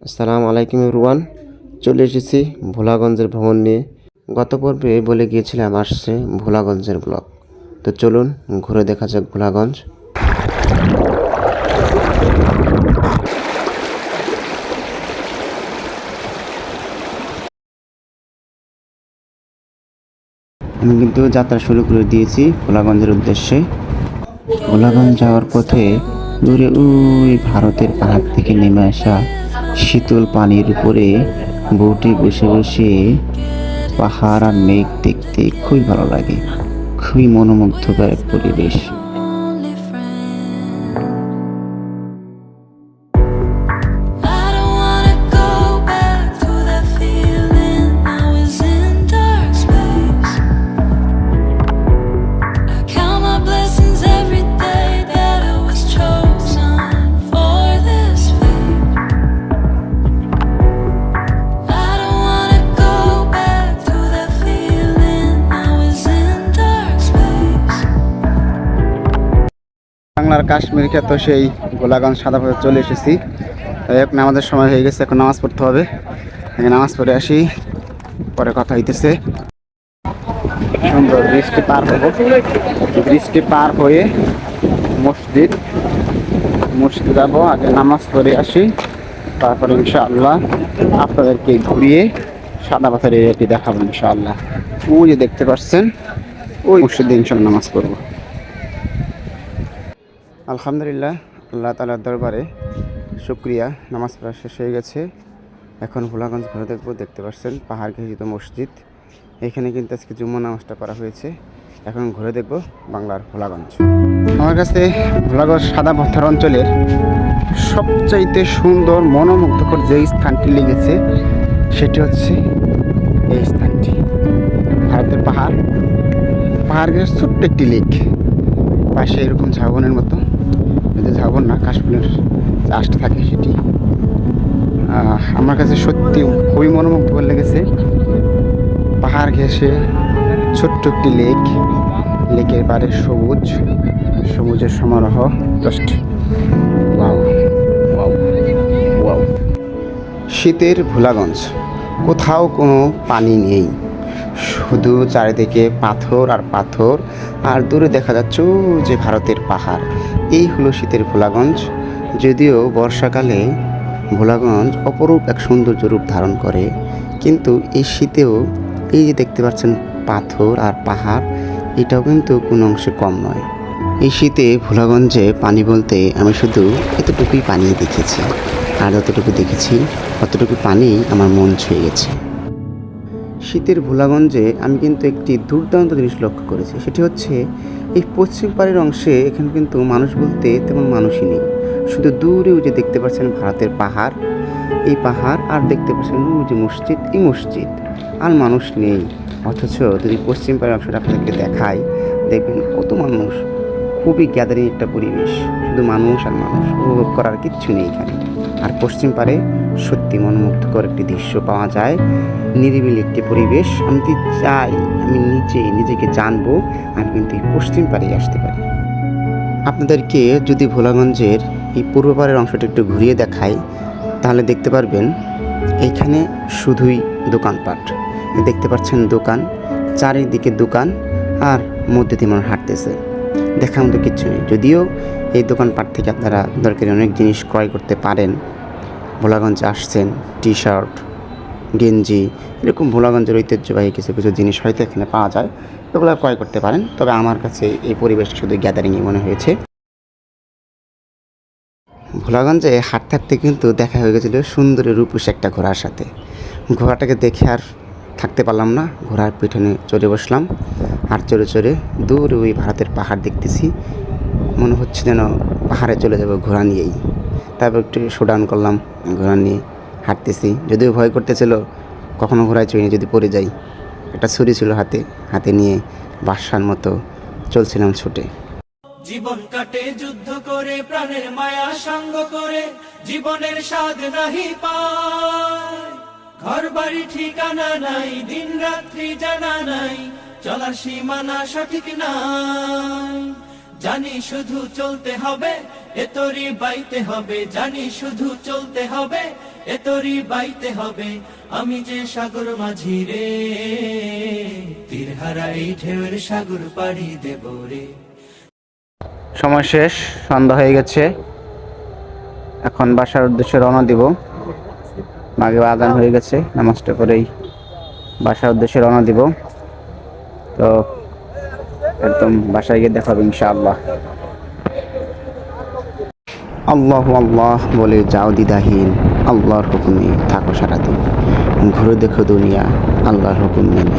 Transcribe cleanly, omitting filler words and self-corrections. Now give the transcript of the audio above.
আসসালামু আলাইকুম এভরিওয়ান। চলে এসেছি ভোলাগঞ্জের ভ্রমণ নিয়ে। গত পর্বে বলে গিয়েছিলাম আসছে ভোলাগঞ্জের ব্লগ। তো চলুন ঘুরে দেখা যাক ভোলাগঞ্জ। আমি কিন্তু যাত্রা শুরু করে দিয়েছি ভোলাগঞ্জের উদ্দেশ্যে। ভোলাগঞ্জ যাওয়ার পথে দূরে ওই ভারতের পাহাড় থেকে নেমে আসা শীতল পানির উপরে বোটে বসে বসে পাহাড় আর মেঘ দেখতে খুবই ভালো লাগে। খুবই মনোমুগ্ধকর এক পরিবেশ। বাংলার কাশ্মীর খ্যাত সেই ভোলাগঞ্জ সাদাপাথর চলে এসেছি। এখন আমাদের সময় হয়ে গেছে, এখন নামাজ পড়তে হবে। নামাজ পড়ে আসি, পরে কথা হইতেছে। সুন্দর বৃষ্টি পার হবো, বৃষ্টি পার হয়ে মসজিদ যাবো। আগে নামাজ পড়ে আসি, তারপরে ইনশাআল্লাহ আপনাদেরকে ঘুরিয়ে সাদাপাথর এরিয়াটি দেখাবো ইনশাআল্লাহ। ওই যে দেখতে পাচ্ছেন, ওই মসজিদে ইনশাআল্লাহ নামাজ পড়বো। আলহামদুলিল্লাহ, আল্লাহ তাআলার দরবারে শুকরিয়া, নামাজ পড়া শেষ হয়ে গেছে। এখন ভোলাগঞ্জ ঘুরে দেখবো। দেখতে পাচ্ছেন পাহাড় ঘেঁষিত মসজিদ, এখানে কিন্তু আজকে জুম্মা নামাজটা পড়া হয়েছে। এখন ঘুরে দেখবো বাংলার ভোলাগঞ্জ। আমার কাছে ভোলাগঞ্জ সাদাপাথর অঞ্চলের সবচাইতে সুন্দর মনোমুগ্ধকর যে স্থানটি লেগেছে সেটি হচ্ছে এই স্থানটি। ভারতের পাহাড় ঘেঁষে ছোট্ট একটি লেক, পাশে এরকম ঝাউবনের মতো, ঝাউবন না, কাশফুলের চাষটা থাকে সেটি। আমার কাছে সত্যি খুবই মনোমুগ্ধকর লেগেছে। পাহাড় ঘেঁষে ছোট্ট একটি লেক, লেকের পাড়ে সবুজের সমারোহ। Just wow wow wow. শীতের ভোলাগঞ্জ, কোথাও কোনো পানি নেই, শুধু চারিদিকে পাথর আর পাথর, আর দূরে দেখা যাচ্ছে যে ভারতের পাহাড়। এই হলো শীতের ভোলাগঞ্জ। যদিও বর্ষাকালে ভোলাগঞ্জ অপরূপ এক সৌন্দর্য রূপ ধারণ করে, কিন্তু এই শীতেও এই যে দেখতে পাচ্ছেন পাথর আর পাহাড়, এটাও কিন্তু কোনো অংশে কম নয়। এই শীতে ভোলাগঞ্জে পানি বলতে আমি শুধু এতটুকুই পানি দেখেছি, আর যতটুকু দেখেছি ততটুকু পানি আমার মন ছুঁয়ে গেছে। শীতের ভোলাগঞ্জে আমি কিন্তু একটি দুর্দান্ত জিনিস লক্ষ্য করেছি, সেটি হচ্ছে এই পশ্চিম পাড়ের অংশে এখানে কিন্তু মানুষ বলতে তেমন মানুষই নেই। শুধু দূরেও যে দেখতে পাচ্ছেন ভারতের পাহাড়, এই পাহাড়, আর দেখতে পাচ্ছেন ওই যে মসজিদ, এই মসজিদ, আর মানুষ নেই। অথচ যদি পশ্চিম পাড়ের অংশটা আপনাদেরকে দেখায়, দেখবেন কত মানুষ, খুবই গ্যাদারিং একটা পরিবেশ, শুধু মানুষ আর মানুষ, উপভোগ করার কিচ্ছু নেই এখানে। আর পশ্চিম পাড়ে সত্যি মনোমুগ্ধকর একটি দৃশ্য পাওয়া যায়, নিরিবিলি একটি পরিবেশ। আমি চাই, আমি নিজেকে জানবো, আমি কিন্তু এই পশ্চিম পাড়েই আসতে পারি। আপনাদেরকে যদি ভোলাগঞ্জের এই পূর্ব পাড়ের অংশটা একটু ঘুরিয়ে দেখাই, তাহলে দেখতে পারবেন এইখানে শুধুই দোকানপাট। দেখতে পাচ্ছেন দোকান, চারিদিকে দোকান, আর মধ্যে দিয়ে মানুষ হাঁটতেছে, দেখার মতো কিচ্ছু নেই। যদিও এই দোকানপাট থেকে আপনারা দরকারি অনেক জিনিস ক্রয় করতে পারেন। ভোলাগঞ্জে আসছেন, টি শার্ট, গেঞ্জি, এরকম ভোলাগঞ্জের ঐতিহ্যবাহী কিছু কিছু জিনিস হয়তো এখানে পাওয়া যায়, এগুলো ক্রয় করতে পারেন। তবে আমার কাছে এই পরিবেশটা শুধু গ্যাদারিংই মনে হয়েছে। ভোলাগঞ্জে হাঁটতে হাঁটতে কিন্তু দেখা হয়ে গেছিলো সুন্দরী রূপসী একটা ঘোড়ার সাথে। ঘোড়াটাকে দেখে আর থাকতে পারলাম না, ঘোড়ার পিছনে চড়ে বসলাম। আর চড়ে দূরে ওই ভারতের পাহাড় দেখতেছি, মনে হচ্ছে যেন পাহাড়ে চলে যাব ঘোড়া নিয়েই। তারপর একটু শোডাউন করলাম, ঘোড়া নিয়ে হাঁটতেছি। যদিও ভয় করতেছিল কখনো ঘোড়ায় চড়ে যদি পড়ে যাই। একটা ছুরি ছিল হাতে নিয়ে বাদশার মতো চলছিলাম ছুটে। জীবন কাটে যুদ্ধ করে, প্রাণের মায়া সঙ্গ করে, জীবনের স্বাদ নাহি পায়। ঘর বাড়ি ঠিকানা নাই, দিন রাত্রি জানা নাই, চলার সীমানা সঠিক নাই। জানি শুধু চলতে হবে, এতরি বাইতে হবে, জানি শুধু চলতে হবে, এতরি বাইতে হবে আমি যে সাগর মাঝি রে, তীরহারা এই ঢেউয়ের সাগর পাড়ি দেব রে। সময় শেষ, সন্ধ্যা হয়ে গেছে, এখন বাসার উদ্দেশ্যে রওনা দিব। মাগরিব আজান হয়ে গেছে, নামাজটা করেই বাসার উদ্দেশ্যে রওনা দিব। তো একদম বাসায় গিয়ে দেখা হবে ইনশাআল্লাহ। আল্লাহ আল্লাহ বলে যাও দ্বিধাহীন, আল্লাহর হুকুমে থাকো সারাদিন, ঘুরে দেখো দুনিয়া আল্লাহর হুকুম মেনে।